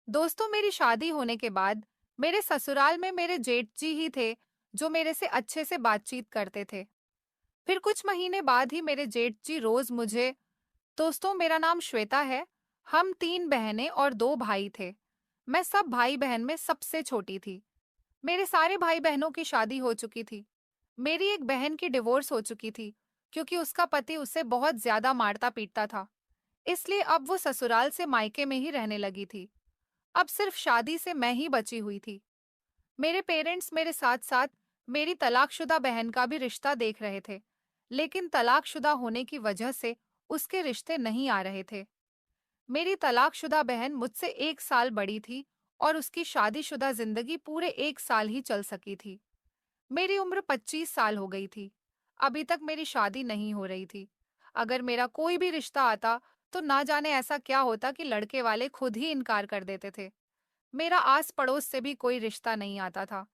दोस्तों, मेरी शादी होने के बाद मेरे ससुराल में मेरे जेठ जी ही थे जो मेरे से अच्छे से बातचीत करते थे। फिर कुछ महीने बाद ही मेरे जेठ जी रोज मुझे, दोस्तों मेरा नाम श्वेता है, हम 3 बहनें और 2 भाई थे। मैं सब भाई बहन में सबसे छोटी थी। मेरे सारे भाई बहनों की शादी हो चुकी थी। मेरी एक बहन की डिवोर्स हो चुकी थी क्योंकि उसका पति उसे बहुत ज्यादा मारता पीटता था। इसलिए अब वो ससुराल से मायके में ही रहने लगी थी। अब सिर्फ शादी से मैं ही बची हुई थी। मेरे पेरेंट्स मेरे साथ-साथ मेरी तलाकशुदा बहन का भी रिश्ता देख रहे थे, लेकिन तलाकशुदा होने की वजह से उसके रिश्ते नहीं आ रहे थे। मेरी तलाकशुदा बहन मुझसे 1 साल बड़ी थी और उसकी शादीशुदा जिंदगी पूरे 1 साल ही चल सकी थी। मेरी उम्र 25 साल हो गई थी। अभी तक मेरी शादी नहीं हो रही थी। अगर मेरा कोई भी रिश्ता आता, तो ना जाने ऐसा क्या होता कि लड़के वाले खुद ही इनकार कर देते थे। मेरा आस पड़ोस से भी कोई रिश्ता नहीं आता था।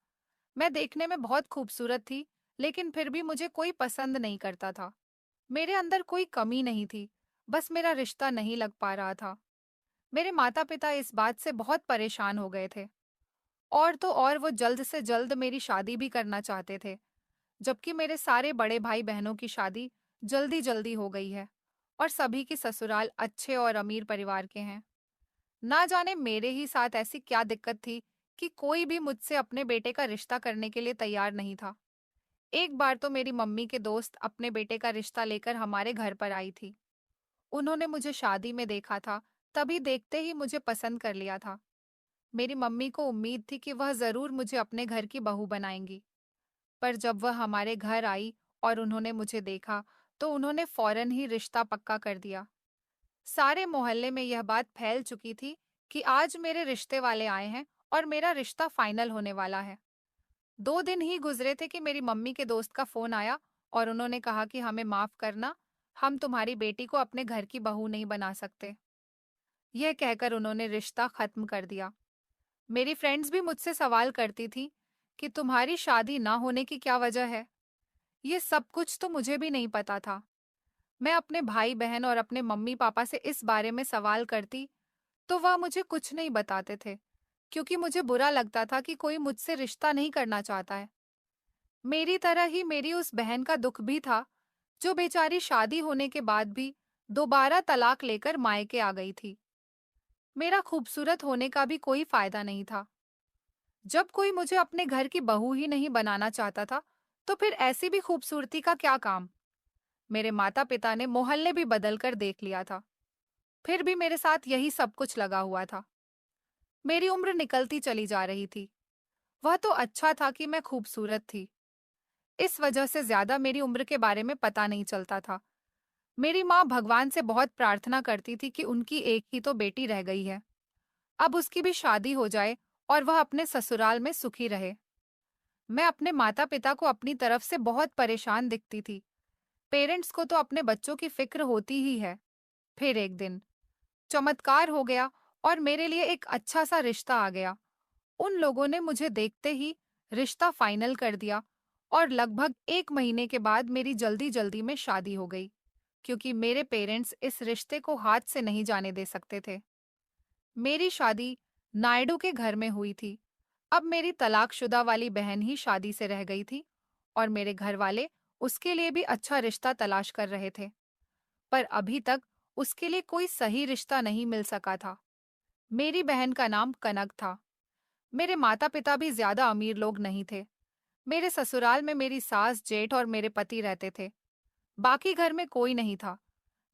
मैं देखने में बहुत खूबसूरत थी, लेकिन फिर भी मुझे कोई पसंद नहीं करता था। मेरे अंदर कोई कमी नहीं थी, बस मेरा रिश्ता नहीं लग पा रहा था। मेरे माता पिता इस बात से बहुत परेशान हो गए थे। और तो और वो जल्द से जल्द मेरी शादी भी करना चाहते थे, जबकि मेरे सारे बड़े भाई बहनों की शादी जल्दी जल्दी हो गई है और सभी की ससुराल अच्छे और अमीर परिवार के हैं। ना जाने मेरे ही साथ ऐसी क्या दिक्कत थी कि कोई भी मुझसे अपने बेटे का रिश्ता करने के लिए तैयार नहीं था। एक बार तो मेरी मम्मी के दोस्त अपने बेटे का रिश्ता लेकर हमारे घर पर आई थी। उन्होंने मुझे शादी में देखा था, तभी देखते ही मुझे पसंद कर लिया था। मेरी मम्मी को उम्मीद थी कि वह जरूर मुझे अपने घर की बहू बनाएंगी, पर जब वह हमारे घर आई और उन्होंने मुझे देखा, तो उन्होंने फौरन ही रिश्ता पक्का कर दिया। सारे मोहल्ले में यह बात फैल चुकी थी कि आज मेरे रिश्ते वाले आए हैं और मेरा रिश्ता फाइनल होने वाला है। 2 दिन ही गुजरे थे कि मेरी मम्मी के दोस्त का फोन आया और उन्होंने कहा कि हमें माफ करना, हम तुम्हारी बेटी को अपने घर की बहू नहीं बना सकते। यह कहकर उन्होंने रिश्ता खत्म कर दिया। मेरी फ्रेंड्स भी मुझसे सवाल करती थी कि तुम्हारी शादी ना होने की क्या वजह है। ये सब कुछ तो मुझे भी नहीं पता था। मैं अपने भाई बहन और अपने मम्मी पापा से इस बारे में सवाल करती, तो वह मुझे कुछ नहीं बताते थे, क्योंकि मुझे बुरा लगता था कि कोई मुझसे रिश्ता नहीं करना चाहता है। मेरी तरह ही मेरी उस बहन का दुख भी था, जो बेचारी शादी होने के बाद भी दोबारा तलाक लेकर मायके आ गई थी। मेरा खूबसूरत होने का भी कोई फायदा नहीं था। जब कोई मुझे अपने घर की बहू ही नहीं बनाना चाहता था, तो फिर ऐसी भी खूबसूरती का क्या काम। मेरे माता पिता ने मोहल्ले भी बदल कर देख लिया था, फिर भी मेरे साथ यही सब कुछ लगा हुआ था। मेरी उम्र निकलती चली जा रही थी। वह तो अच्छा था कि मैं खूबसूरत थी, इस वजह से ज्यादा मेरी उम्र के बारे में पता नहीं चलता था। मेरी माँ भगवान से बहुत प्रार्थना करती थी कि उनकी एक ही तो बेटी रह गई है, अब उसकी भी शादी हो जाए और वह अपने ससुराल में सुखी रहे। मैं अपने माता पिता को अपनी तरफ से बहुत परेशान दिखती थी। पेरेंट्स को तो अपने बच्चों की फिक्र होती ही है। फिर एक दिन चमत्कार हो गया और मेरे लिए एक अच्छा सा रिश्ता आ गया। उन लोगों ने मुझे देखते ही रिश्ता फाइनल कर दिया और लगभग 1 महीने के बाद मेरी जल्दी जल्दी में शादी हो गई, क्योंकि मेरे पेरेंट्स इस रिश्ते को हाथ से नहीं जाने दे सकते थे। मेरी शादी नायडू के घर में हुई थी। अब मेरी तलाकशुदा वाली बहन ही शादी से रह गई थी और मेरे घर वाले उसके लिए भी अच्छा रिश्ता तलाश कर रहे थे, पर अभी तक उसके लिए कोई सही रिश्ता नहीं मिल सका था। मेरी बहन का नाम कनक था। मेरे माता पिता भी ज्यादा अमीर लोग नहीं थे। मेरे ससुराल में मेरी सास जेठ और मेरे पति रहते थे। बाकी घर में कोई नहीं था।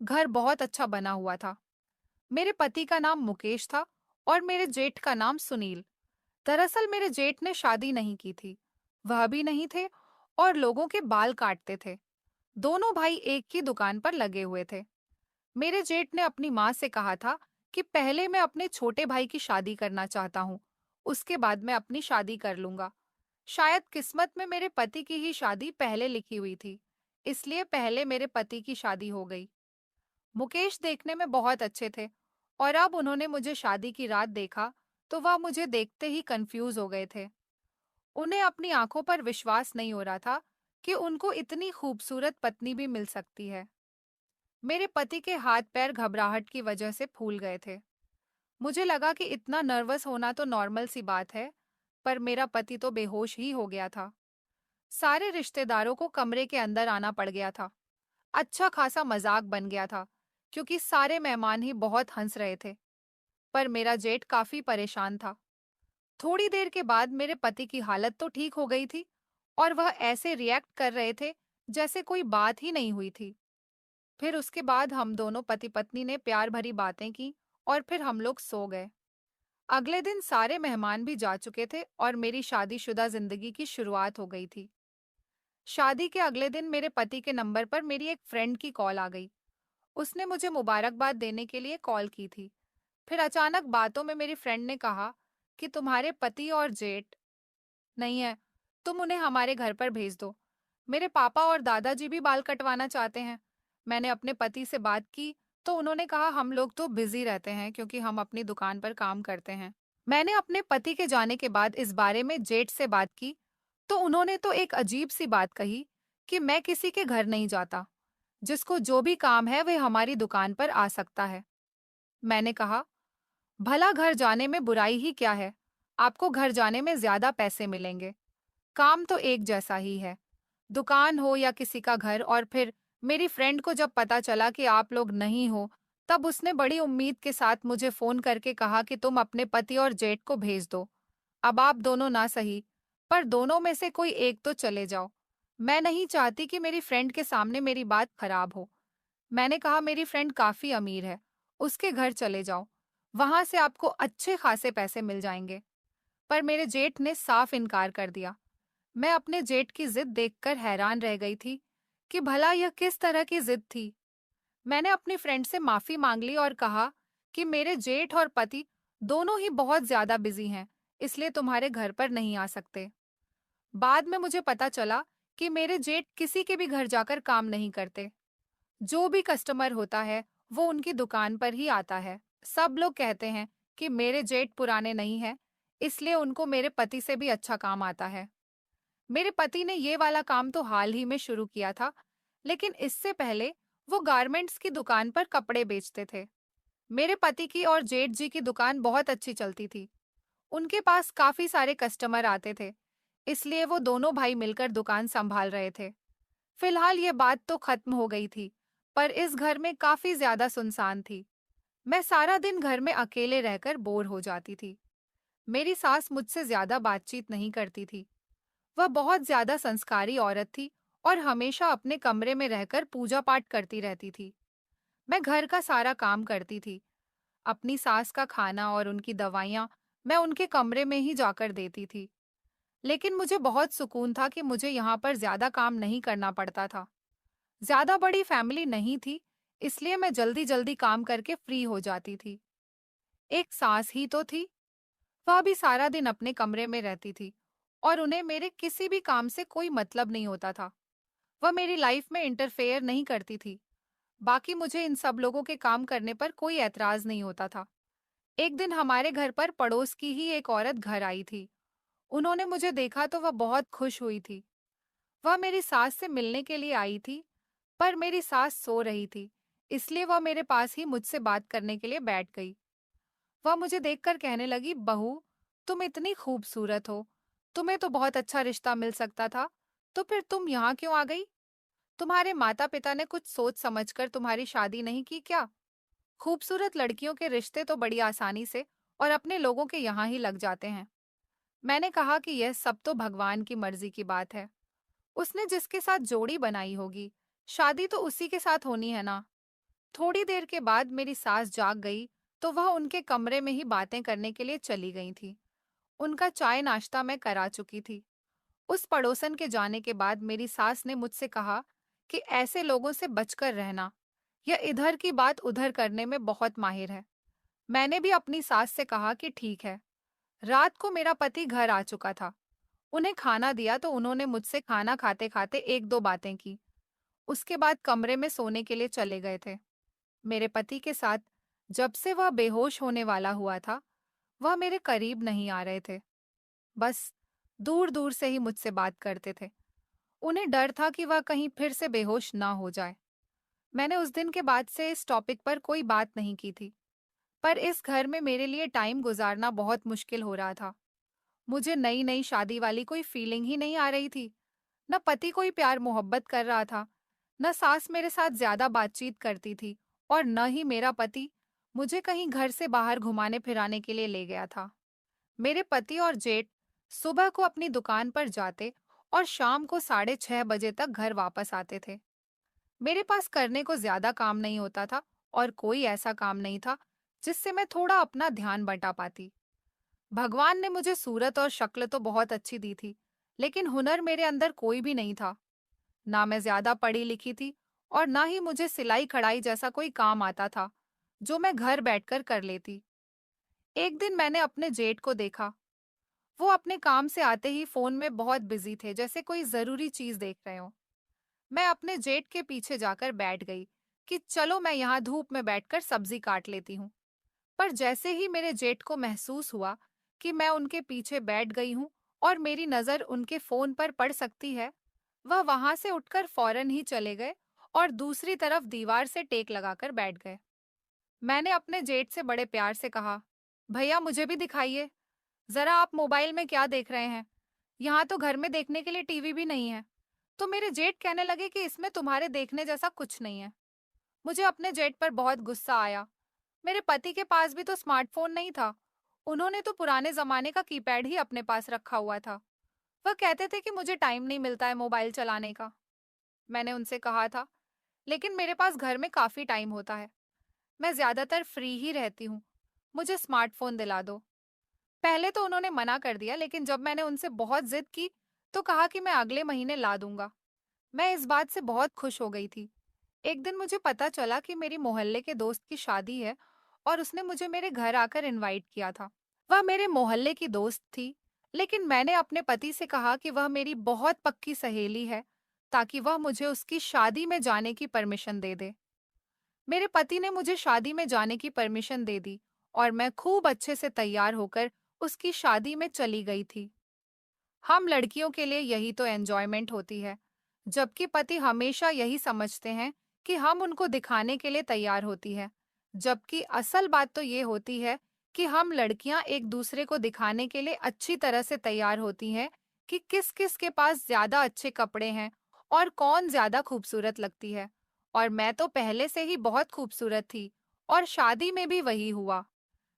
घर बहुत अच्छा बना हुआ था। मेरे पति का नाम मुकेश था और मेरे जेठ का नाम सुनील। दरअसल मेरे जेठ ने शादी नहीं की थी, वह भी नहीं थे और लोगों के बाल काटते थे। दोनों भाई एक ही दुकान पर लगे हुए थे। मेरे जेठ ने अपनी माँ से कहा था कि पहले मैं अपने छोटे भाई की शादी करना चाहता हूँ, उसके बाद मैं अपनी शादी कर लूंगा। शायद किस्मत में मेरे पति की ही शादी पहले लिखी हुई थी, इसलिए पहले मेरे पति की शादी हो गई। मुकेश देखने में बहुत अच्छे थे और अब उन्होंने मुझे शादी की रात देखा, तो वह मुझे देखते ही कंफ्यूज हो गए थे। उन्हें अपनी आंखों पर विश्वास नहीं हो रहा था कि उनको इतनी खूबसूरत पत्नी भी मिल सकती है। मेरे पति के हाथ पैर घबराहट की वजह से फूल गए थे। मुझे लगा कि इतना नर्वस होना तो नॉर्मल सी बात है, पर मेरा पति तो बेहोश ही हो गया था। सारे रिश्तेदारों को कमरे के अंदर आना पड़ गया था। अच्छा खासा मजाक बन गया था, क्योंकि सारे मेहमान ही बहुत हंस रहे थे। पर मेरा जेठ काफी परेशान था। थोड़ी देर के बाद मेरे पति की हालत तो ठीक हो गई थी और वह ऐसे रिएक्ट कर रहे थे जैसे कोई बात ही नहीं हुई थी। फिर उसके बाद हम दोनों पति पत्नी ने प्यार भरी बातें की और फिर हम लोग सो गए। अगले दिन सारे मेहमान भी जा चुके थे और मेरी शादीशुदा जिंदगी की शुरुआत हो गई थी। शादी के अगले दिन मेरे पति के नंबर पर मेरी एक फ्रेंड की कॉल आ गई। उसने मुझे मुबारकबाद देने के लिए कॉल की थी। फिर अचानक बातों में मेरी फ्रेंड ने कहा कि तुम्हारे पति और जेठ नहीं है, तुम उन्हें हमारे घर पर भेज दो। मेरे पापा और दादाजी भी बाल कटवाना चाहते हैं। मैंने अपने पति से बात की तो उन्होंने कहा हम लोग तो बिजी रहते हैं क्योंकि हम अपनी दुकान पर काम करते हैं। मैंने अपने पति के जाने के बाद इस बारे में जेठ से बात की तो उन्होंने तो एक अजीब सी बात कही कि मैं किसी के घर नहीं जाता, जिसको जो भी काम है वह हमारी दुकान पर आ सकता है। मैंने कहा, भला घर जाने में बुराई ही क्या है? आपको घर जाने में ज्यादा पैसे मिलेंगे। काम तो एक जैसा ही है, दुकान हो या किसी का घर। और फिर मेरी फ्रेंड को जब पता चला कि आप लोग नहीं हो, तब उसने बड़ी उम्मीद के साथ मुझे फोन करके कहा कि तुम अपने पति और जेठ को भेज दो। अब आप दोनों ना सही, पर दोनों में से कोई एक तो चले जाओ। मैं नहीं चाहती कि मेरी फ्रेंड के सामने मेरी बात खराब हो। मैंने कहा मेरी फ्रेंड काफी अमीर है, उसके घर चले जाओ, वहां से आपको अच्छे खासे पैसे मिल जाएंगे। पर मेरे जेठ ने साफ इनकार कर दिया। मैं अपने जेठ की जिद देखकर हैरान रह गई थी कि भला यह किस तरह की जिद थी। मैंने अपनी फ्रेंड से माफी मांग ली और कहा कि मेरे जेठ और पति दोनों ही बहुत ज्यादा बिजी हैं, इसलिए तुम्हारे घर पर नहीं आ सकते। बाद में मुझे पता चला कि मेरे जेठ किसी के भी घर जाकर काम नहीं करते। जो भी कस्टमर होता है वो उनकी दुकान पर ही आता है। सब लोग कहते हैं कि मेरे जेठ पुराने नहीं हैं, इसलिए उनको मेरे पति से भी अच्छा काम आता है। मेरे पति ने ये वाला काम तो हाल ही में शुरू किया था, लेकिन इससे पहले वो गारमेंट्स की दुकान पर कपड़े बेचते थे। मेरे पति की और जेठ जी की दुकान बहुत अच्छी चलती थी। उनके पास काफी सारे कस्टमर आते थे, इसलिए वो दोनों भाई मिलकर दुकान संभाल रहे थे। फिलहाल ये बात तो खत्म हो गई थी, पर इस घर में काफी ज्यादा सुनसान थी। मैं सारा दिन घर में अकेले रहकर बोर हो जाती थी। मेरी सास मुझसे ज्यादा बातचीत नहीं करती थी। वह बहुत ज्यादा संस्कारी औरत थी और हमेशा अपने कमरे में रहकर पूजा पाठ करती रहती थी। मैं घर का सारा काम करती थी। अपनी सास का खाना और उनकी दवाइयाँ मैं उनके कमरे में ही जाकर देती थी। लेकिन मुझे बहुत सुकून था कि मुझे यहाँ पर ज्यादा काम नहीं करना पड़ता था। ज्यादा बड़ी फैमिली नहीं थी, इसलिए मैं जल्दी जल्दी काम करके फ्री हो जाती थी। एक सास ही तो थी, वह भी सारा दिन अपने कमरे में रहती थी और उन्हें मेरे किसी भी काम से कोई मतलब नहीं होता था। वह मेरी लाइफ में इंटरफेयर नहीं करती थी। बाकी मुझे इन सब लोगों के काम करने पर कोई ऐतराज नहीं होता था। एक दिन हमारे घर पर पड़ोस की ही एक औरत घर आई थी। उन्होंने मुझे देखा तो वह बहुत खुश हुई थी। वह मेरी सास से मिलने के लिए आई थी, पर मेरी सास सो रही थी, इसलिए वह मेरे पास ही मुझसे बात करने के लिए बैठ गई। वह मुझे देखकर कहने लगी, बहू, तुम इतनी खूबसूरत हो, तुम्हें तो बहुत अच्छा रिश्ता मिल सकता था, तो फिर तुम यहाँ क्यों आ गई? तुम्हारे माता पिता ने कुछ सोच समझकर तुम्हारी शादी नहीं की क्या? खूबसूरत लड़कियों के रिश्ते तो बड़ी आसानी से और अपने लोगों के यहाँ ही लग जाते हैं। मैंने कहा कि यह सब तो भगवान की मर्जी की बात है। उसने जिसके साथ जोड़ी बनाई होगी, शादी तो उसी के साथ होनी है ना। थोड़ी देर के बाद मेरी सास जाग गई तो वह उनके कमरे में ही बातें करने के लिए चली गई थी। उनका चाय नाश्ता मैं करा चुकी थी। उस पड़ोसन के जाने के बाद मेरी सास ने मुझसे कहा कि ऐसे लोगों से बचकर रहना। यह इधर की बात उधर करने में बहुत माहिर है। मैंने भी अपनी सास से कहा कि ठीक है। रात को मेरा पति घर आ चुका था। उन्हें खाना दिया तो उन्होंने मुझसे खाना खाते खाते एक दो बातें की। उसके बाद कमरे में सोने के लिए चले गए थे। मेरे पति के साथ जब से वह बेहोश होने वाला हुआ था, वह मेरे करीब नहीं आ रहे थे। बस दूर दूर से ही मुझसे बात करते थे। उन्हें डर था कि वह कहीं फिर से बेहोश ना हो जाए। मैंने उस दिन के बाद से इस टॉपिक पर कोई बात नहीं की थी। पर इस घर में मेरे लिए टाइम गुजारना बहुत मुश्किल हो रहा था। मुझे नई नई शादी वाली कोई फीलिंग ही नहीं आ रही थी। न पति कोई प्यार मोहब्बत कर रहा था, न सास मेरे साथ ज्यादा बातचीत करती थी, और न ही मेरा पति मुझे कहीं घर से बाहर घुमाने फिराने के लिए ले गया था। मेरे पति और जेठ सुबह को अपनी दुकान पर जाते और शाम को 6:30 बजे तक घर वापस आते थे। मेरे पास करने को ज्यादा काम नहीं होता था, और कोई ऐसा काम नहीं था जिससे मैं थोड़ा अपना ध्यान बटा पाती। भगवान ने मुझे सूरत और शक्ल तो बहुत अच्छी दी थी, लेकिन हुनर मेरे अंदर कोई भी नहीं था। ना मैं ज्यादा पढ़ी लिखी थी, और ना ही मुझे सिलाई कढ़ाई जैसा कोई काम आता था जो मैं घर बैठकर कर लेती। एक दिन मैंने अपने जेठ को देखा। वो अपने काम से आते ही फोन में बहुत बिजी थे, जैसे कोई जरूरी चीज देख रहे हो। मैं अपने जेठ के पीछे जाकर बैठ गई कि चलो मैं यहाँ धूप में बैठकर सब्जी काट लेती हूँ। पर जैसे ही मेरे जेठ को महसूस हुआ कि मैं उनके पीछे बैठ गई हूँ और मेरी नजर उनके फोन पर पड़ सकती है, वह वहां से उठकर फौरन ही चले गए और दूसरी तरफ दीवार से टेक लगाकर बैठ गए। मैंने अपने जेठ से बड़े प्यार से कहा, भैया मुझे भी दिखाइए, जरा आप मोबाइल में क्या देख रहे हैं? यहाँ तो घर में देखने के लिए टीवी भी नहीं है। तो मेरे जेठ कहने लगे कि इसमें तुम्हारे देखने जैसा कुछ नहीं है। मुझे अपने जेठ पर बहुत गुस्सा आया। मेरे पति के पास भी तो स्मार्टफोन नहीं था। उन्होंने तो पुराने जमाने का कीपैड ही अपने पास रखा हुआ था। वह कहते थे कि मुझे टाइम नहीं मिलता है मोबाइल चलाने का। मैंने उनसे कहा था, लेकिन मेरे पास घर में काफी टाइम होता है। मैं ज्यादातर फ्री ही रहती हूँ। मुझे स्मार्टफोन दिला दो। पहले तो उन्होंने मना कर दिया, लेकिन जब मैंने उनसे बहुत जिद की तो कहा कि मैं अगले महीने ला दूंगा। मैं इस बात से बहुत खुश हो गई थी। एक दिन मुझे पता चला कि मेरी मोहल्ले के दोस्त की शादी है, और उसने मुझे मेरे घर आकर इनवाइट किया था। वह मेरे मोहल्ले की दोस्त थी, लेकिन मैंने अपने पति से कहा कि वह मेरी बहुत पक्की सहेली है, ताकि वह मुझे उसकी शादी में जाने की परमिशन दे दे। मेरे पति ने मुझे शादी में जाने की परमिशन दे दी, और मैं खूब अच्छे से तैयार होकर उसकी शादी में चली गई थी। हम लड़कियों के लिए यही तो एंजॉयमेंट होती है, जबकि पति हमेशा यही समझते हैं कि हम उनको दिखाने के लिए तैयार होती है। जबकि असल बात तो ये होती है कि हम लड़कियां एक दूसरे को दिखाने के लिए अच्छी तरह से तैयार होती हैं कि किस किस के पास ज्यादा अच्छे कपड़े हैं और कौन ज्यादा खूबसूरत लगती है। और मैं तो पहले से ही बहुत खूबसूरत थी, और शादी में भी वही हुआ।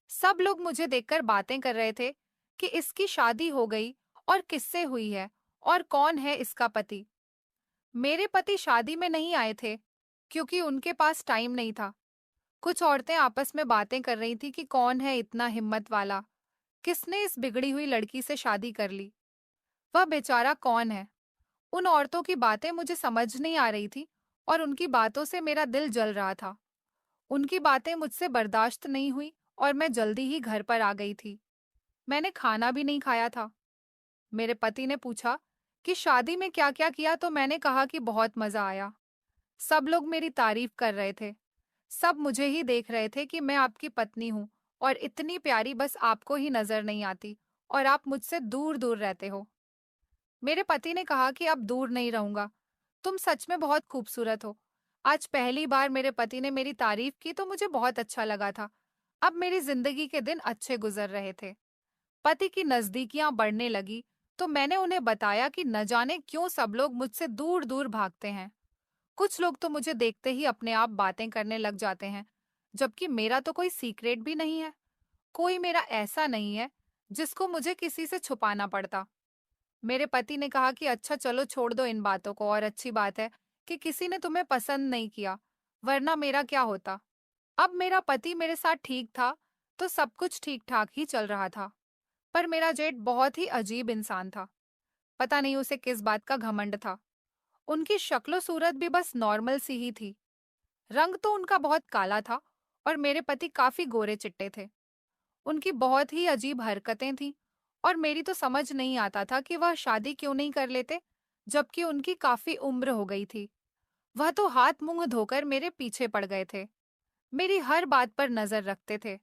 सब लोग मुझे देखकर बातें कर रहे थे कि इसकी शादी हो गई और किससे हुई है, और कौन है इसका पति। मेरे पति शादी में नहीं आए थे क्योंकि उनके पास टाइम नहीं था। कुछ औरतें आपस में बातें कर रही थी कि कौन है इतना हिम्मत वाला, किसने इस बिगड़ी हुई लड़की से शादी कर ली। वह बेचारा कौन है? उन औरतों की बातें मुझे समझ नहीं आ रही थी, और उनकी बातों से मेरा दिल जल रहा था। उनकी बातें मुझसे बर्दाश्त नहीं हुई, और मैं जल्दी ही घर पर आ गई थी। मैंने खाना भी नहीं खाया था। मेरे पति ने पूछा कि शादी में क्या क्या किया, तो मैंने कहा कि बहुत मजा आया। सब लोग मेरी तारीफ कर रहे थे। सब मुझे ही देख रहे थे कि मैं आपकी पत्नी हूँ, और इतनी प्यारी बस आपको ही नजर नहीं आती, और आप मुझसे दूर दूर रहते हो। मेरे पति ने कहा कि अब दूर नहीं रहूंगा। तुम सच में बहुत खूबसूरत हो। आज पहली बार मेरे पति ने मेरी तारीफ की तो मुझे बहुत अच्छा लगा था। अब मेरी जिंदगी के दिन अच्छे गुजर रहे थे। पति की नजदीकियां बढ़ने लगी, तो मैंने उन्हें बताया कि न जाने क्यों सब लोग मुझसे दूर दूर भागते हैं। कुछ लोग तो मुझे देखते ही अपने आप बातें करने लग जाते हैं, जबकि मेरा तो कोई सीक्रेट भी नहीं है। कोई मेरा ऐसा नहीं है जिसको मुझे किसी से छुपाना पड़ता। मेरे पति ने कहा कि अच्छा चलो छोड़ दो इन बातों को, और अच्छी बात है कि किसी ने तुम्हें पसंद नहीं किया, वरना मेरा क्या होता। अब मेरा पति मेरे साथ ठीक था, तो सब कुछ ठीक ठाक ही चल रहा था। पर मेरा जेठ बहुत ही अजीब इंसान था। पता नहीं उसे किस बात का घमंड था। उनकी शक्लो सूरत भी बस नॉर्मल सी ही थी। रंग तो उनका बहुत काला था, और मेरे पति काफी गोरे चिट्टे थे। उनकी बहुत ही अजीब हरकतें थीं, और मेरी तो समझ नहीं आता था कि वह शादी क्यों नहीं कर लेते, जबकि उनकी काफी उम्र हो गई थी। वह तो हाथ मुंह धोकर मेरे पीछे पड़ गए थे। मेरी हर बात पर नजर रखते थे।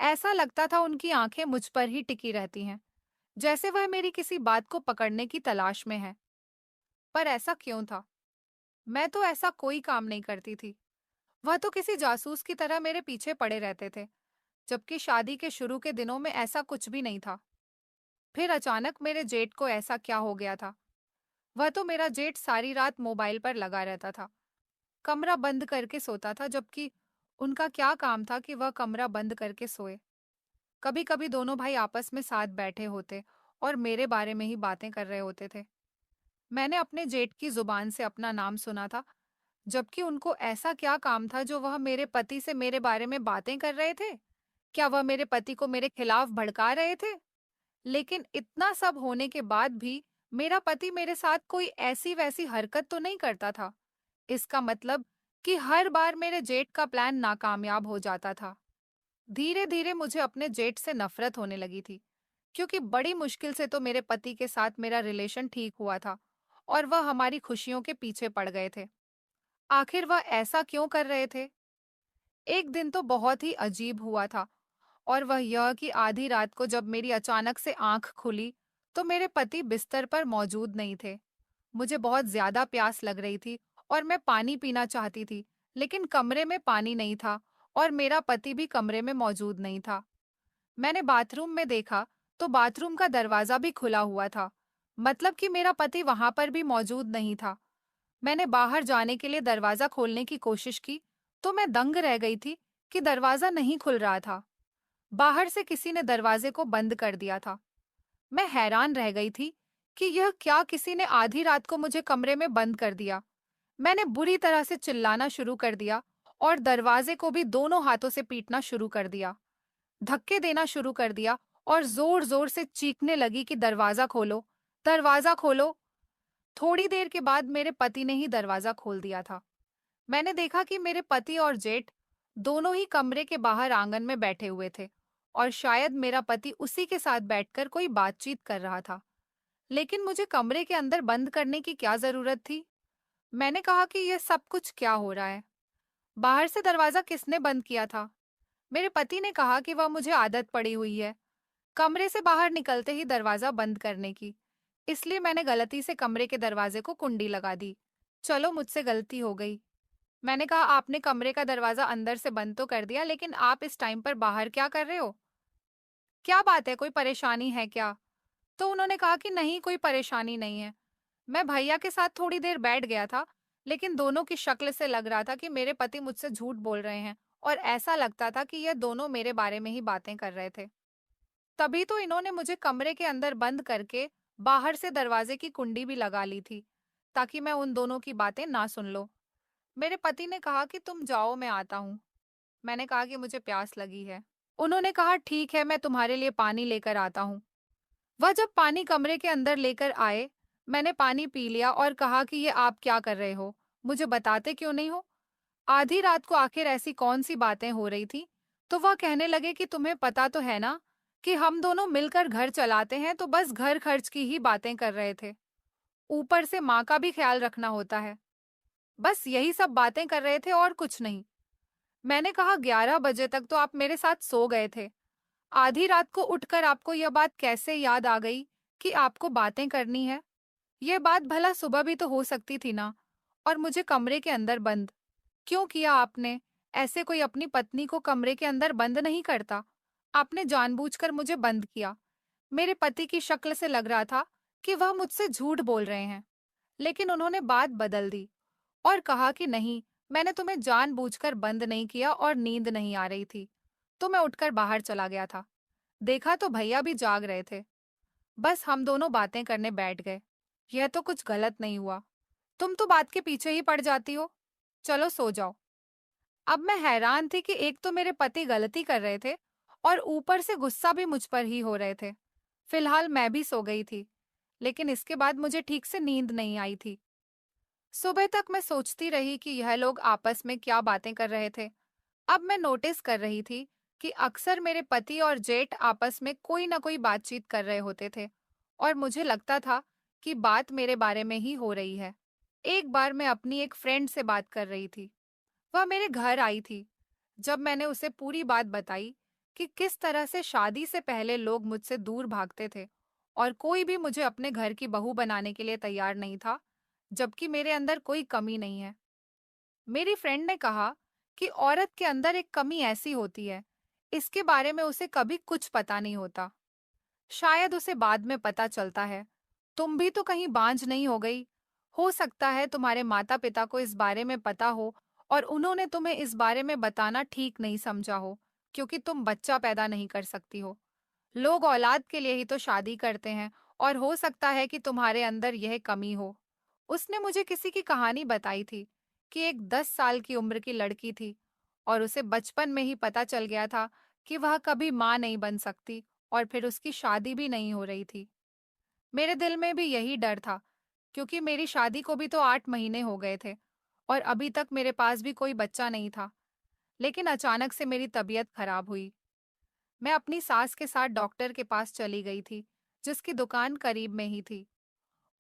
ऐसा लगता था उनकी आंखें मुझ पर ही टिकी रहती हैं, जैसे वह मेरी किसी बात को पकड़ने की तलाश में है। पर ऐसा क्यों था? मैं तो ऐसा कोई काम नहीं करती थी। वह तो किसी जासूस की तरह मेरे पीछे पड़े रहते थे। जबकि शादी के शुरू के दिनों में ऐसा कुछ भी नहीं था। फिर अचानक मेरे जेठ को ऐसा क्या हो गया था? वह तो मेरा जेठ सारी रात मोबाइल पर लगा रहता था, कमरा बंद करके सोता था, जबकि उनका क्या काम था कि वह कमरा बंद करके सोए। कभी कभी दोनों भाई आपस में साथ बैठे होते और मेरे बारे में ही बातें कर रहे होते थे। मैंने अपने जेठ की जुबान से अपना नाम सुना था, जबकि उनको ऐसा क्या काम था जो वह मेरे पति से मेरे बारे में बातें कर रहे थे? क्या वह मेरे पति को मेरे खिलाफ भड़का रहे थे? लेकिन इतना सब होने के बाद भी मेरा पति मेरे साथ कोई ऐसी वैसी हरकत तो नहीं करता था। इसका मतलब कि हर बार मेरे जेठ का प्लान नाकामयाब हो जाता था। धीरे धीरे मुझे अपने जेठ से नफरत होने लगी थी, क्योंकि बड़ी मुश्किल से तो मेरे पति के साथ मेरा रिलेशन ठीक हुआ था और वह हमारी खुशियों के पीछे पड़ गए थे। आखिर वह ऐसा क्यों कर रहे थे? एक दिन तो बहुत ही अजीब हुआ था, और वह यह कि आधी रात को जब मेरी अचानक से आंख खुली तो मेरे पति बिस्तर पर मौजूद नहीं थे। मुझे बहुत ज्यादा प्यास लग रही थी और मैं पानी पीना चाहती थी, लेकिन कमरे में पानी नहीं था और मेरा पति भी कमरे में मौजूद नहीं था। मैंने बाथरूम में देखा तो बाथरूम का दरवाजा भी खुला हुआ था, मतलब कि मेरा पति वहां पर भी मौजूद नहीं था। मैंने बाहर जाने के लिए दरवाजा खोलने की कोशिश की तो मैं दंग रह गई थी कि दरवाजा नहीं खुल रहा था। बाहर से किसी ने दरवाजे को बंद कर दिया था। मैं हैरान रह गई थी कि यह क्या, किसी ने आधी रात को मुझे कमरे में बंद कर दिया। मैंने बुरी तरह से चिल्लाना शुरू कर दिया और दरवाजे को भी दोनों हाथों से पीटना शुरू कर दिया, धक्के देना शुरू कर दिया और जोर जोर से चीखने लगी कि दरवाजा खोलो, दरवाजा खोलो। थोड़ी देर के बाद मेरे पति ने ही दरवाजा खोल दिया था। मैंने देखा कि मेरे पति और जेठ दोनों ही कमरे के बाहर आंगन में बैठे हुए थे और शायद मेरा पति उसी के साथ बैठकर कोई बातचीत कर रहा था। लेकिन मुझे कमरे के अंदर बंद करने की क्या जरूरत थी? मैंने कहा कि यह सब कुछ क्या हो रहा है? बाहर से दरवाजा किसने बंद किया था? मेरे पति ने कहा कि वह मुझे आदत पड़ी हुई है कमरे से बाहर निकलते ही दरवाजा बंद करने की, इसलिए मैंने गलती से कमरे के दरवाजे को कुंडी लगा दी। चलो, मुझसे गलती हो गई। मैंने कहा, आपने कमरे का दरवाजा अंदर से बंद तो कर दिया, लेकिन आप इस टाइम पर बाहर क्या कर रहे हो? क्या बात है, कोई परेशानी है क्या? तो उन्होंने कहा कि नहीं, कोई परेशानी नहीं है। मैं भैया के साथ थोड़ी देर बैठ गया था, लेकिन दोनों की शक्ल से लग रहा था कि मेरे पति मुझसे झूठ बोल रहे हैं और ऐसा लगता था कि यह दोनों मेरे बारे में ही बातें कर रहे थे। तभी तो इन्होंने मुझे कमरे के अंदर बंद करके बाहर से दरवाजे की कुंडी भी लगा ली थी, ताकि मैं उन दोनों की बातें ना सुन लो। मेरे पति ने कहा कि तुम जाओ, मैं आता हूँ। मैंने कहा कि मुझे प्यास लगी है। उन्होंने कहा ठीक है, मैं तुम्हारे लिए पानी लेकर आता हूँ। वह जब पानी कमरे के अंदर लेकर आए, मैंने पानी पी लिया और कहा कि ये आप क्या कर रहे हो? मुझे बताते क्यों नहीं हो? आधी रात को आखिर ऐसी कौन सी बातें हो रही थी? तो वह कहने लगे कि तुम्हें पता तो है ना कि हम दोनों मिलकर घर चलाते हैं, तो बस घर खर्च की ही बातें कर रहे थे। ऊपर से माँ का भी ख्याल रखना होता है। बस यही सब बातें कर रहे थे और कुछ नहीं। मैंने कहा 11 बजे तक तो आप मेरे साथ सो गए थे। आधी रात को उठकर आपको यह बात कैसे याद आ गई कि आपको बातें करनी है? यह बात भला सुबह भी तो हो सकती थी ना? और मुझे कमरे के अंदर बंद क्यों किया आपने? ऐसे कोई अपनी पत्नी को कमरे के अंदर बंद नहीं करता। आपने जानबूझकर मुझे बंद किया। मेरे पति की शक्ल से लग रहा था कि वह मुझसे झूठ बोल रहे हैं, लेकिन उन्होंने बात बदल दी और कहा कि नहीं, मैंने तुम्हें जानबूझकर बंद नहीं किया और नींद नहीं आ रही थी, तो मैं उठकर बाहर चला गया था। देखा तो भैया भी जाग रहे थे। बस हम दोनों बातें करने बैठ गए। यह तो कुछ गलत नहीं हुआ। तुम तो बात के पीछे ही पड़ जाती हो। चलो सो जाओ। अब मैं हैरान थी कि एक तो मेरे पति गलती कर रहे थे और ऊपर से गुस्सा भी मुझ पर ही हो रहे थे। फिलहाल मैं भी सो गई थी, लेकिन इसके बाद मुझे ठीक से नींद नहीं आई थी। सुबह तक मैं सोचती रही कि यह लोग आपस में क्या बातें कर रहे थे। अब मैं नोटिस कर रही थी कि अक्सर मेरे पति और जेठ आपस में कोई ना कोई बातचीत कर रहे होते थे और मुझे लगता था कि बात मेरे बारे में ही हो रही है। एक बार मैं अपनी एक फ्रेंड से बात कर रही थी। वह मेरे घर आई थी। जब मैंने उसे पूरी बात बताई कि किस तरह से शादी से पहले लोग मुझसे दूर भागते थे और कोई भी मुझे अपने घर की बहू बनाने के लिए तैयार नहीं था, जबकि मेरे अंदर कोई कमी नहीं है। मेरी फ्रेंड ने कहा कि औरत के अंदर एक कमी ऐसी होती है, इसके बारे में उसे कभी कुछ पता नहीं होता। शायद उसे बाद में पता चलता है। तुम भी तो कहीं बांझ नहीं हो गई। हो सकता है तुम्हारे माता पिता को इस बारे में पता हो और उन्होंने तुम्हें इस बारे में बताना ठीक नहीं समझा हो, क्योंकि तुम बच्चा पैदा नहीं कर सकती हो। लोग औलाद के लिए ही तो शादी करते हैं, और हो सकता है कि तुम्हारे अंदर यह कमी हो। उसने मुझे किसी की कहानी बताई थी कि एक 10 साल की उम्र की लड़की थी और उसे बचपन में ही पता चल गया था कि वह कभी माँ नहीं बन सकती, और फिर उसकी शादी भी नहीं हो रही थी। मेरे दिल में भी यही डर था, क्योंकि मेरी शादी को भी तो 8 महीने हो गए थे और अभी तक मेरे पास भी कोई बच्चा नहीं था। लेकिन अचानक से मेरी तबीयत खराब हुई। मैं अपनी सास के साथ डॉक्टर के पास चली गई थी, जिसकी दुकान करीब में ही थी।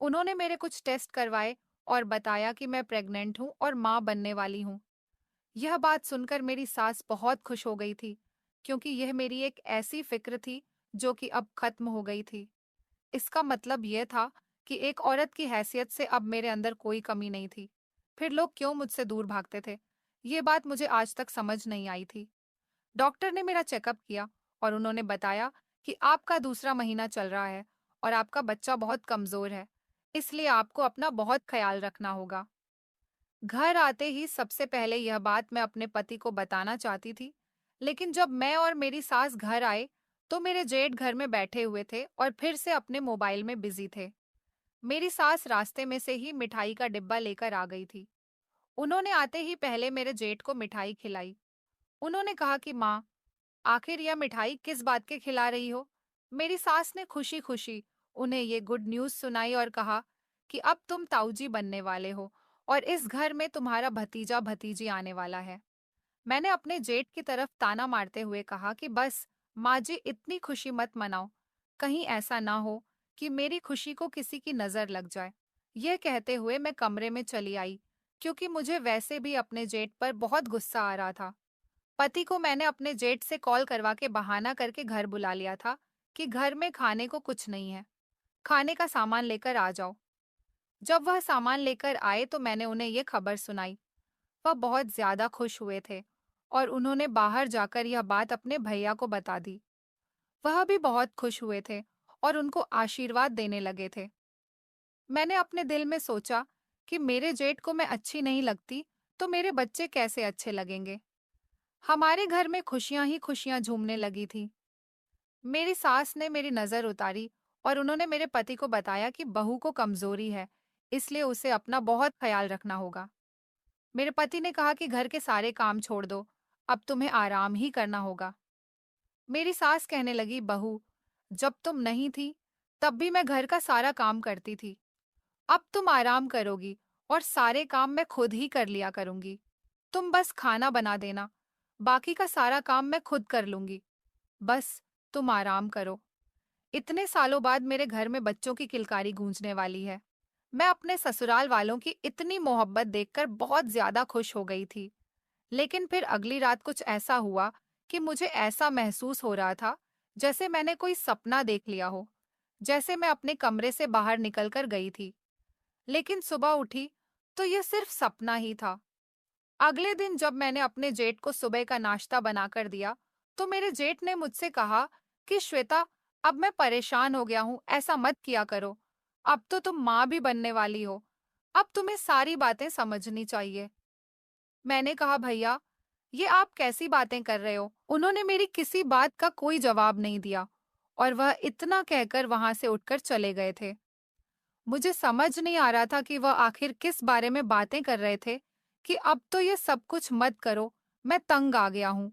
उन्होंने मेरे कुछ टेस्ट करवाए और बताया कि मैं प्रेग्नेंट हूँ और माँ बनने वाली हूँ। यह बात सुनकर मेरी सास बहुत खुश हो गई थी, क्योंकि यह मेरी एक ऐसी फिक्र थी जो कि अब खत्म हो गई थी। इसका मतलब यह था कि एक औरत की हैसियत से अब मेरे अंदर कोई कमी नहीं थी। फिर लोग क्यों मुझसे दूर भागते थे? ये बात मुझे आज तक समझ नहीं आई थी। डॉक्टर ने मेरा चेकअप किया और उन्होंने बताया कि आपका दूसरा महीना चल रहा है और आपका बच्चा बहुत कमजोर है, इसलिए आपको अपना बहुत ख्याल रखना होगा। घर आते ही सबसे पहले यह बात मैं अपने पति को बताना चाहती थी, लेकिन जब मैं और मेरी सास घर आए, तो मेरे जेठ घर में बैठे हुए थे और फिर से अपने मोबाइल में बिजी थे। मेरी सास रास्ते में से ही मिठाई का डिब्बा लेकर आ गई थी। उन्होंने आते ही पहले मेरे जेठ को मिठाई खिलाई। उन्होंने कहा कि माँ, आखिर यह मिठाई किस बात के खिला रही हो? मेरी सास ने खुशी खुशी उन्हें ये गुड न्यूज़ सुनाई और कहा कि अब तुम ताऊजी बनने वाले हो और इस घर में तुम्हारा भतीजा भतीजी आने वाला है। मैंने अपने जेठ की तरफ ताना मारते हुए कहा कि बस माँ जी, इतनी खुशी मत मनाओ। कहीं ऐसा ना हो कि मेरी खुशी को किसी की नजर लग जाए। यह कहते हुए मैं कमरे में चली आई, क्योंकि मुझे वैसे भी अपने जेठ पर बहुत गुस्सा आ रहा था। पति को मैंने अपने जेठ से कॉल करवा के बहाना करके घर बुला लिया था कि घर में खाने को कुछ नहीं है, खाने का सामान लेकर आ जाओ। जब वह सामान लेकर आए तो मैंने उन्हें ये खबर सुनाई। वह बहुत ज्यादा खुश हुए थे और उन्होंने बाहर जाकर यह बात अपने भैया को बता दी। वह भी बहुत खुश हुए थे और उनको आशीर्वाद देने लगे थे। मैंने अपने दिल में सोचा कि मेरे जेठ को मैं अच्छी नहीं लगती, तो मेरे बच्चे कैसे अच्छे लगेंगे। हमारे घर में खुशियां ही खुशियां झूमने लगी थी। मेरी सास ने मेरी नजर उतारी और उन्होंने मेरे पति को बताया कि बहू को कमजोरी है, इसलिए उसे अपना बहुत ख्याल रखना होगा। मेरे पति ने कहा कि घर के सारे काम छोड़ दो, अब तुम्हें आराम ही करना होगा। मेरी सास कहने लगी, बहू, जब तुम नहीं थी तब भी मैं घर का सारा काम करती थी। अब तुम आराम करोगी और सारे काम मैं खुद ही कर लिया करूंगी। तुम बस खाना बना देना, बाकी का सारा काम मैं खुद कर लूंगी। बस तुम आराम करो। इतने सालों बाद मेरे घर में बच्चों की किलकारी गूंजने वाली है। मैं अपने ससुराल वालों की इतनी मोहब्बत देखकर बहुत ज्यादा खुश हो गई थी। लेकिन फिर अगली रात कुछ ऐसा हुआ कि मुझे ऐसा महसूस हो रहा था जैसे मैंने कोई सपना देख लिया हो, जैसे मैं अपने कमरे से बाहर निकलकर गई थी, लेकिन सुबह उठी तो यह सिर्फ सपना ही था। अगले दिन जब मैंने अपने जेठ को सुबह का नाश्ता बनाकर दिया, तो मेरे जेठ ने मुझसे कहा कि श्वेता, अब मैं परेशान हो गया हूँ, ऐसा मत किया करो। अब तो तुम माँ भी बनने वाली हो, अब तुम्हें सारी बातें समझनी चाहिए। मैंने कहा, भैया, ये आप कैसी बातें कर रहे हो? उन्होंने मेरी किसी बात का कोई जवाब नहीं दिया और वह इतना कहकर वहां से उठकर चले गए थे। मुझे समझ नहीं आ रहा था कि वह आखिर किस बारे में बातें कर रहे थे कि अब तो ये सब कुछ मत करो, मैं तंग आ गया हूँ।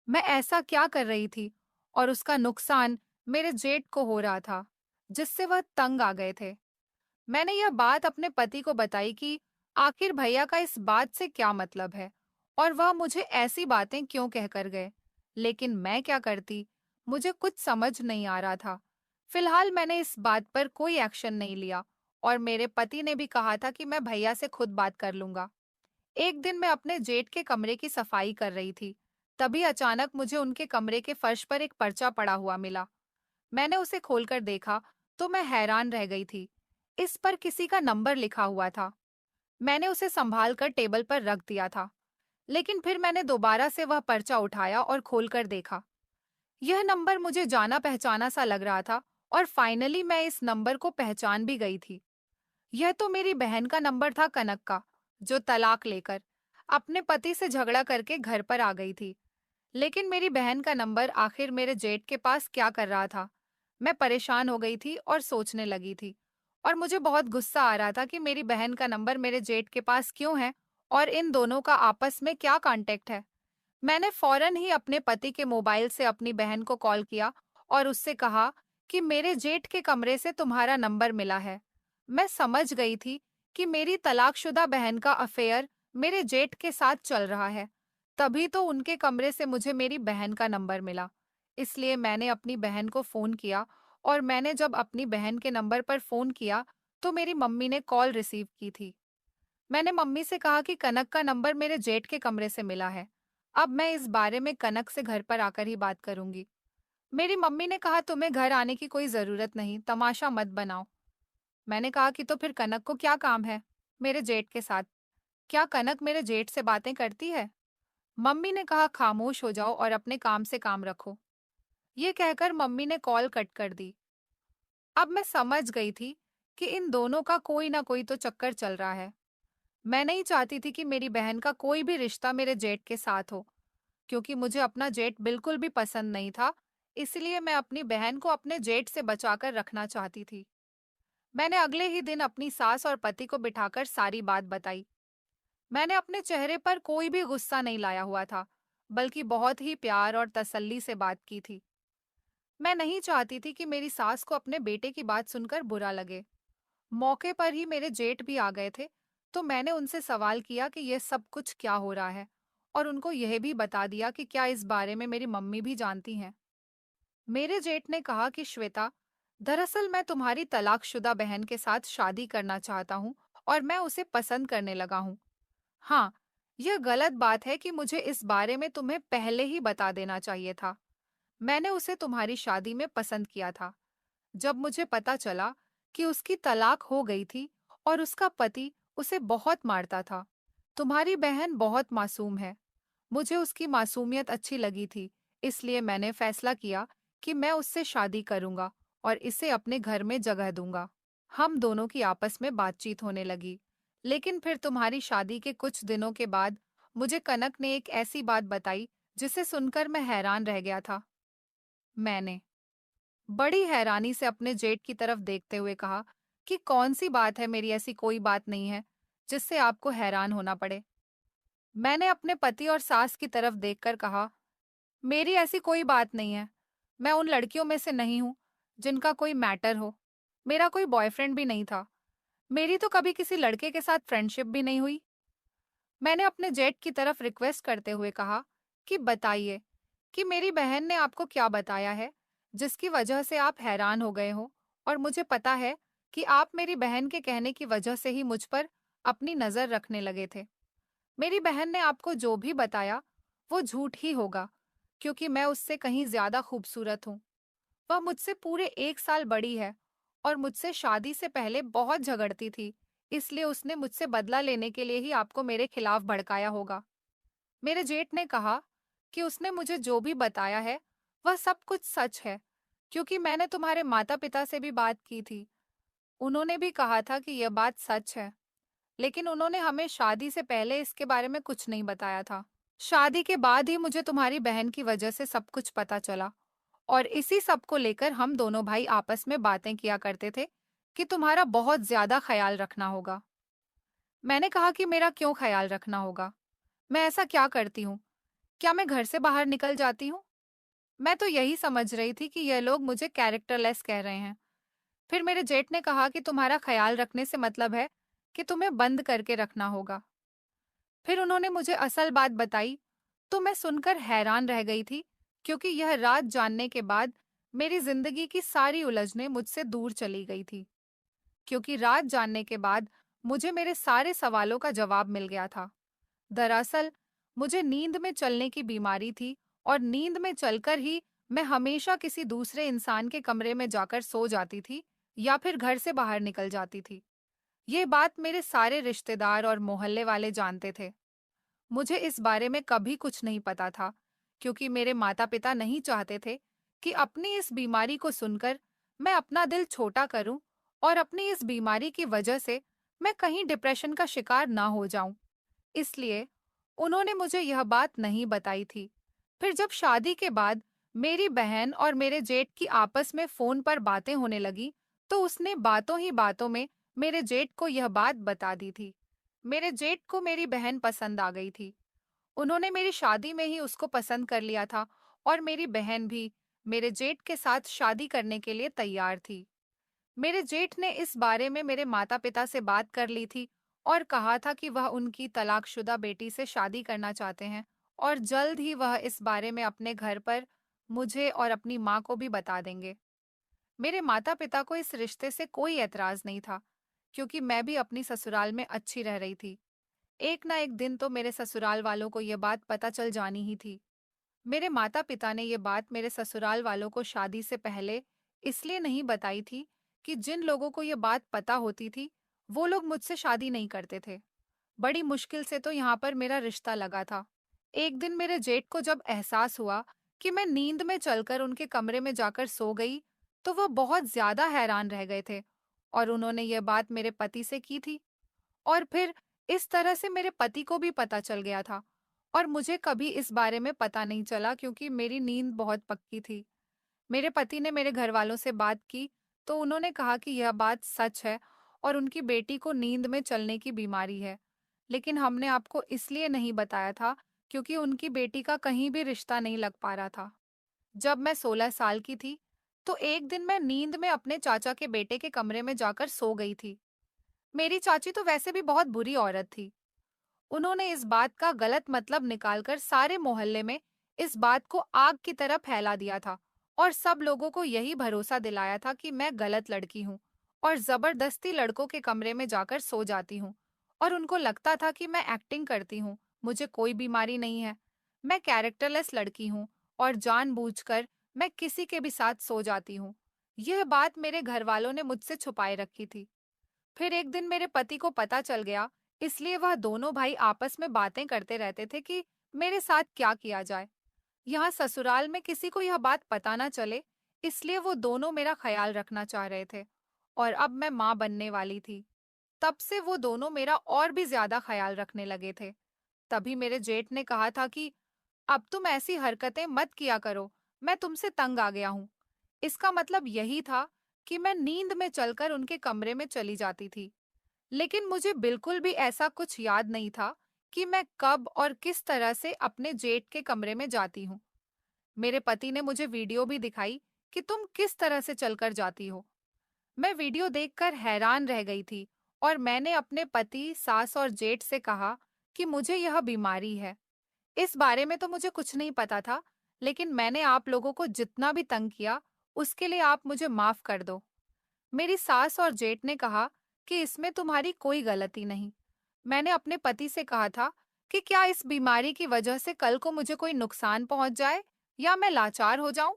मैं ऐसा क्या कर रही थी और उसका नुकसान मेरे जेठ को हो रहा था, जिससे वह तंग आ गए थे। मैंने यह बात अपने पति को बताई कि आखिर भैया का इस बात से क्या मतलब है और वह मुझे ऐसी बातें क्यों कहकर गए। लेकिन मैं क्या करती, मुझे कुछ समझ नहीं आ रहा था। फिलहाल मैंने इस बात पर कोई एक्शन नहीं लिया और मेरे पति ने भी कहा था कि मैं भैया से खुद बात कर लूंगा। एक दिन मैं अपने जेठ के कमरे की सफाई कर रही थी, तभी अचानक मुझे उनके कमरे के फर्श पर एक पर्चा पड़ा हुआ मिला। मैंने उसे खोलकर देखा तो मैं हैरान रह गई थी। इस पर किसी का नंबर लिखा हुआ था। मैंने उसे संभाल कर टेबल पर रख दिया था। लेकिन फिर मैंने दोबारा से वह पर्चा उठाया और खोलकर देखा। यह नंबर मुझे जाना पहचाना सा लग रहा था और फाइनली मैं इस नंबर को पहचान भी गई थी। यह तो मेरी बहन का नंबर था, कनक का, जो तलाक लेकर अपने पति से झगड़ा करके घर पर आ गई थी। लेकिन मेरी बहन का नंबर आखिर मेरे जेठ के पास क्या कर रहा था? मैं परेशान हो गई थी और सोचने लगी थी। और मुझे बहुत गुस्सा आ रहा था कि मेरी बहन का नंबर मेरे जेठ के पास क्यों है और इन दोनों का आपस में क्या कांटेक्ट है। मैंने फौरन ही अपने पति के मोबाइल से अपनी बहन को कॉल किया और उससे कहा कि मेरे जेठ के कमरे से तुम्हारा नंबर मिला है। मैं समझ गई थी कि मेरी तलाकशुदा बहन का अफेयर मेरे जेठ के साथ चल रहा है। तभी तो उनके कमरे से मुझे मेरी बहन का नंबर मिला। इसलिए मैंने अपनी बहन को फोन किया और मैंने जब अपनी बहन के नंबर पर फोन किया तो मेरी मम्मी ने कॉल रिसीव की थी। मैंने मम्मी से कहा कि कनक का नंबर मेरे जेठ के कमरे से मिला है। अब मैं इस बारे में कनक से घर पर आकर ही बात करूंगी। मेरी मम्मी ने कहा तुम्हें घर आने की कोई जरूरत नहीं, तमाशा मत बनाओ। मैंने कहा कि तो फिर कनक को क्या काम है मेरे जेठ के साथ? क्या कनक मेरे जेठ से बातें करती है? मम्मी ने कहा खामोश हो जाओ और अपने काम से काम रखो। ये कहकर मम्मी ने कॉल कट कर दी। अब मैं समझ गई थी कि इन दोनों का कोई ना कोई तो चक्कर चल रहा है। मैं नहीं चाहती थी कि मेरी बहन का कोई भी रिश्ता मेरे जेठ के साथ हो, क्योंकि मुझे अपना जेठ बिल्कुल भी पसंद नहीं था। इसलिए मैं अपनी बहन को अपने जेठ से बचाकर रखना चाहती थी। मैंने अगले ही दिन अपनी सास और पति को बिठाकर सारी बात बताई। मैंने अपने चेहरे पर कोई भी गुस्सा नहीं लाया हुआ था, बल्कि बहुत ही प्यार और तसल्ली से बात की थी। मैं नहीं चाहती थी कि मेरी सास को अपने बेटे की बात सुनकर बुरा लगे। मौके पर ही मेरे जेठ भी आ गए थे, तो मैंने उनसे सवाल किया कि यह सब कुछ क्या हो रहा है और उनको यह भी बता दिया कि क्या इस बारे में मेरी मम्मी भी जानती हैं। मेरे जेठ ने कहा कि श्वेता, दरअसल मैं तुम्हारी तलाकशुदा बहन के साथ शादी करना चाहता हूँ और मैं उसे पसंद करने लगा हूँ। हाँ, यह गलत बात है कि मुझे इस बारे में तुम्हें पहले ही बता देना चाहिए था। मैंने उसे तुम्हारी शादी में पसंद किया था। जब मुझे पता चला कि उसकी तलाक हो गई थी और उसका पति उसे बहुत मारता था। तुम्हारी बहन बहुत मासूम है। मुझे उसकी मासूमियत अच्छी लगी थी, इसलिए मैंने फैसला किया कि मैं उससे शादी करूंगा और इसे अपने घर में जगह दूंगा। हम दोनों की आपस में बातचीत होने लगी। लेकिन फिर तुम्हारी शादी के कुछ दिनों के बाद मुझे कनक ने एक ऐसी बात बताई जिसे सुनकर मैं हैरान रह गया था। मैंने बड़ी हैरानी से अपने जेठ की तरफ देखते हुए कहा कि कौन सी बात है, मेरी ऐसी कोई बात नहीं है जिससे आपको हैरान होना पड़े। मैंने अपने पति और सास की तरफ देखकर कहा, मेरी ऐसी कोई बात नहीं है। मैं उन लड़कियों में से नहीं हूं जिनका कोई मैटर हो। मेरा कोई बॉयफ्रेंड भी नहीं था। मेरी तो कभी किसी लड़के के साथ फ्रेंडशिप भी नहीं हुई। मैंने अपने जेठ की तरफ रिक्वेस्ट करते हुए कहा कि बताइए कि मेरी बहन ने आपको क्या बताया है जिसकी वजह से आप हैरान हो गए हो, और मुझे पता है कि आप मेरी बहन के कहने की वजह से ही मुझ पर अपनी नजर रखने लगे थे। मेरी बहन ने आपको जो भी बताया वो झूठ ही होगा, क्योंकि मैं उससे कहीं ज्यादा खूबसूरत हूँ। वह मुझसे पूरे 1 साल बड़ी है और मुझसे शादी से पहले बहुत झगड़ती थी। इसलिए उसने मुझसे बदला लेने के लिए ही आपको मेरे खिलाफ भड़काया होगा। मेरे जेठ ने कहा कि उसने मुझे जो भी बताया है वह सब कुछ सच है, क्योंकि मैंने तुम्हारे माता पिता से भी बात की थी। उन्होंने भी कहा था कि यह बात सच है, लेकिन उन्होंने हमें शादी से पहले इसके बारे में कुछ नहीं बताया था। शादी के बाद ही मुझे तुम्हारी बहन की वजह से सब कुछ पता चला, और इसी सब को लेकर हम दोनों भाई आपस में बातें किया करते थे कि तुम्हारा बहुत ज्यादा ख्याल रखना होगा। मैंने कहा कि मेरा क्यों ख्याल रखना होगा? मैं ऐसा क्या करती हूँ? क्या मैं घर से बाहर निकल जाती हूँ? मैं तो यही समझ रही थी कि यह लोग मुझे कैरेक्टरलेस कह रहे हैं। फिर मेरे जेठ ने कहा कि तुम्हारा ख्याल रखने से मतलब है कि तुम्हें बंद करके रखना होगा। फिर उन्होंने मुझे असल बात बताई, तो मैं सुनकर हैरान रह गई थी, क्योंकि यह रात जानने के बाद मेरी जिंदगी की सारी उलझनें मुझसे दूर चली गई थी। क्योंकि रात जानने के बाद मुझे मेरे सारे सवालों का जवाब मिल गया था। दरअसल मुझे नींद में चलने की बीमारी थी और नींद में चलकर ही मैं हमेशा किसी दूसरे इंसान के कमरे में जाकर सो जाती थी या फिर घर से बाहर निकल जाती थी। ये बात मेरे सारे रिश्तेदार और मोहल्ले वाले जानते थे। मुझे इस बारे में कभी कुछ नहीं पता था, क्योंकि मेरे माता-पिता नहीं चाहते थे कि अपनी इस बीमारी को सुनकर मैं अपना दिल छोटा करूं और अपनी इस बीमारी की वजह से मैं कहीं डिप्रेशन का शिकार ना हो जाऊं। इसलिए उन्होंने मुझे यह बात नहीं बताई थी। फिर जब शादी के बाद मेरी बहन और मेरे जेठ की आपस में फोन पर बातें होने लगी, तो उसने बातों ही बातों में मेरे जेठ को यह बात बता दी थी। मेरे जेठ को मेरी बहन पसंद आ गई थी। उन्होंने मेरी शादी में ही उसको पसंद कर लिया था और मेरी बहन भी मेरे जेठ के साथ शादी करने के लिए तैयार थी। मेरे जेठ ने इस बारे में मेरे माता-पिता से बात कर ली थी और कहा था कि वह उनकी तलाकशुदा बेटी से शादी करना चाहते हैं और जल्द ही वह इस बारे में अपने घर पर मुझे और अपनी माँ को भी बता देंगे। मेरे माता-पिता को इस रिश्ते से कोई ऐतराज नहीं था, क्योंकि मैं भी अपनी ससुराल में अच्छी रह रही थी। एक ना एक दिन तो मेरे ससुराल वालों को ये बात पता चल जानी ही थी। मेरे माता-पिता ने ये बात मेरे ससुराल वालों को शादी से पहले इसलिए नहीं बताई थी कि जिन लोगों को ये बात पता होती थी, वो लोग मुझसे शादी नहीं करते थे। बड़ी मुश्किल से तो यहाँ पर मेरा रिश्ता लगा था। एक दिन मेरे जेठ को जब एहसास हुआ कि मैं नींद में चलकर उनके कमरे में जाकर सो गई, तो वो बहुत ज्यादा हैरान रह गए थे और उन्होंने ये बात मेरे पति से की थी। और फिर इस तरह से मेरे पति को भी पता चल गया था और मुझे कभी इस बारे में पता नहीं चला, क्योंकि मेरी नींद बहुत पक्की थी। मेरे पति ने मेरे घर वालों से बात की, तो उन्होंने कहा कि यह बात सच है और उनकी बेटी को नींद में चलने की बीमारी है। लेकिन हमने आपको इसलिए नहीं बताया था क्योंकि उनकी बेटी का कहीं भी रिश्ता नहीं लग पा रहा था। जब मैं 16 साल की थी, तो एक दिन मैं नींद में अपने चाचा के बेटे के कमरे में जाकर सो गई थी। मेरी चाची तो वैसे भी बहुत बुरी औरत थी। उन्होंने इस बात का गलत मतलब निकालकर सारे मोहल्ले में इस बात को आग की तरह फैला दिया था और सब लोगों को यही भरोसा दिलाया था कि मैं गलत लड़की हूँ और जबरदस्ती लड़कों के कमरे में जाकर सो जाती हूँ। और उनको लगता था कि मैं एक्टिंग करती हूँ, मुझे कोई बीमारी नहीं है, मैं कैरेक्टरलेस लड़की हूँ और जानबूझकर मैं किसी के भी साथ सो जाती हूँ। यह बात मेरे घर वालों ने मुझसे छुपाए रखी थी। फिर एक दिन मेरे पति को पता चल गया, इसलिए वह दोनों भाई आपस में बातें करते रहते थे कि मेरे साथ क्या किया जाए। यहाँ ससुराल में किसी को यह बात पता ना चले, इसलिए वो दोनों मेरा ख्याल रखना चाह रहे थे और अब मैं माँ बनने वाली थी। तब से वो दोनों मेरा और भी ज्यादा ख्याल रखने लगे थे। तभी मेरे जेठ ने कहा था कि अब तुम ऐसी हरकतें मत किया करो, मैं तुमसे तंग आ गया हूँ। इसका मतलब यही था कि मैं नींद में चलकर उनके कमरे में चली जाती थी। लेकिन मुझे बिल्कुल भी ऐसा कुछ याद नहीं था कि मैं कब और किस तरह से अपने जेठ के कमरे में जाती हूँ। मेरे पति ने मुझे वीडियो भी दिखाई कि तुम किस तरह से चलकर जाती हो। मैं वीडियो देखकर हैरान रह गई थी और मैंने अपने पति, सास और जेठ से कहा कि मुझे यह बीमारी है। इस बारे में तो मुझे कुछ नहीं पता था, लेकिन मैंने आप लोगों को जितना भी तंग किया, उसके लिए आप मुझे माफ कर दो। मेरी सास और जेठ ने कहा कि इसमें तुम्हारी कोई गलती नहीं। मैंने अपने पति से कहा था कि क्या इस बीमारी की वजह से कल को मुझे कोई नुकसान पहुंच जाए या मैं लाचार हो जाऊं,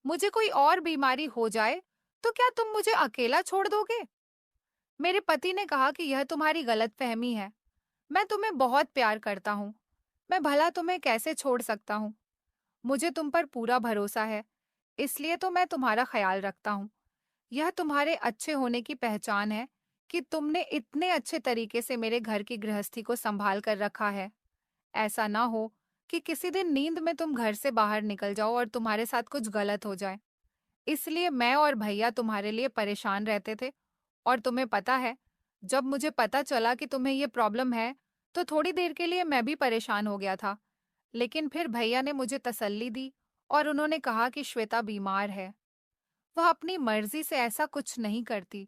मुझे कोई और बीमारी हो जाए, तो क्या तुम मुझे अकेला छोड़ दोगे? मेरे पति ने कहा कि यह तुम्हारी गलतफहमी है। मैं तुम्हें बहुत प्यार करता हूँ। मैं भला तुम्हें कैसे छोड़ सकता हूँ? मुझे तुम पर पूरा भरोसा है, इसलिए तो मैं तुम्हारा ख्याल रखता हूँ। यह तुम्हारे अच्छे होने की पहचान है कि तुमने इतने अच्छे तरीके से मेरे घर की गृहस्थी को संभाल कर रखा है। ऐसा ना हो कि किसी दिन नींद में तुम घर से बाहर निकल जाओ और तुम्हारे साथ कुछ गलत हो जाए। इसलिए मैं और भैया तुम्हारे लिए परेशान रहते थे। और तुम्हें पता है, जब मुझे पता चला कि तुम्हें ये प्रॉब्लम है, तो थोड़ी देर के लिए मैं भी परेशान हो गया था। लेकिन फिर भैया ने मुझे तसल्ली दी और उन्होंने कहा कि श्वेता बीमार है, वह अपनी मर्जी से ऐसा कुछ नहीं करती।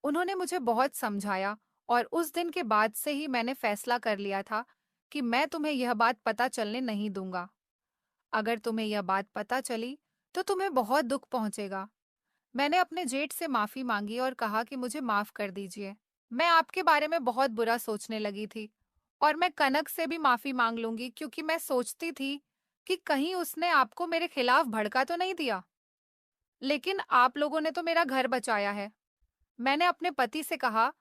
उन्होंने मुझे बहुत समझाया और उस दिन के बाद से ही मैंने फैसला कर लिया था कि मैं तुम्हें यह बात पता चलने नहीं दूंगा। अगर तुम्हें यह बात पता चली, तो तुम्हें बहुत दुख पहुंचेगा। मैंने अपने जेठ से माफी मांगी और कहा कि मुझे माफ कर दीजिए। मैं आपके बारे में बहुत बुरा सोचने लगी थी और मैं कनक से भी माफी मांग लूंगी, क्योंकि मैं सोचती थी कि कहीं उसने आपको मेरे खिलाफ भड़का तो नहीं दिया। लेकिन आप लोगों ने तो मेरा घर बचाया है। मैंने अपने पति से कहा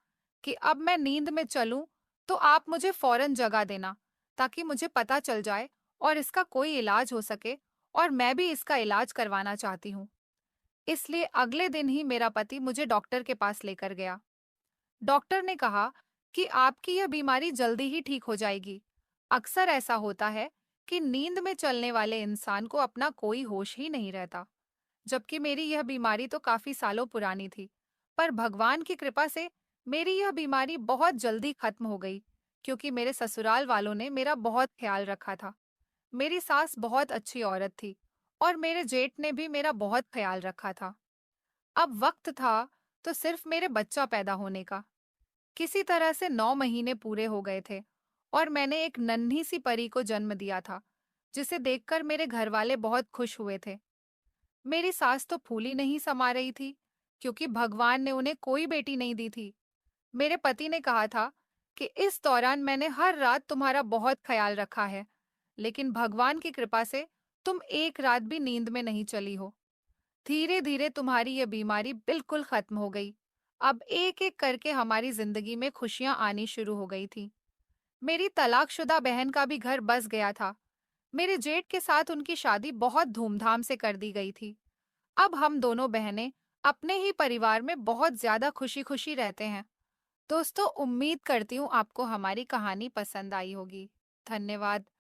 कि अब मैं नींद में चलूं तो आप मुझे फौरन जगा देना, ताकि मुझे पता चल जाए और इसका कोई इलाज हो सके, और मैं भी इसका इलाज करवाना चाहती हूँ। इसलिए अगले दिन ही मेरा पति मुझे डॉक्टर के पास लेकर गया। डॉक्टर ने कहा कि आपकी यह बीमारी जल्दी ही ठीक हो जाएगी। अक्सर ऐसा होता है कि नींद में चलने वाले इंसान को अपना कोई होश ही नहीं रहता। जबकि मेरी यह बीमारी तो काफी सालों पुरानी थी, पर भगवान की कृपा से मेरी यह बीमारी बहुत जल्दी खत्म हो गई, क्योंकि मेरे ससुराल वालों ने मेरा बहुत ख्याल रखा था। मेरी सास बहुत अच्छी औरत थी और मेरे जेठ ने भी मेरा बहुत ख्याल रखा था। अब वक्त था तो सिर्फ मेरे बच्चा पैदा होने का। किसी तरह से 9 महीने पूरे हो गए थे और मैंने एक नन्ही सी परी को जन्म दिया था, जिसे देखकर मेरे घर वाले बहुत खुश हुए थे। मेरी सास तो फूली नहीं समा रही थी, क्योंकि भगवान ने उन्हें कोई बेटी नहीं दी थी। मेरे पति ने कहा था कि इस दौरान मैंने हर रात तुम्हारा बहुत ख्याल रखा है, लेकिन भगवान की कृपा से तुम एक रात भी नींद में नहीं चली हो। धीरे धीरे तुम्हारी यह बीमारी बिल्कुल खत्म हो गई। अब एक एक करके हमारी जिंदगी में खुशियां आनी शुरू हो गई थी। मेरी तलाकशुदा बहन का भी घर बस गया था। मेरे जेठ के साथ उनकी शादी बहुत धूमधाम से कर दी गई थी। अब हम दोनों बहनें अपने ही परिवार में बहुत ज्यादा खुशी खुशी रहते हैं। दोस्तों, उम्मीद करती हूँ आपको हमारी कहानी पसंद आई होगी। धन्यवाद।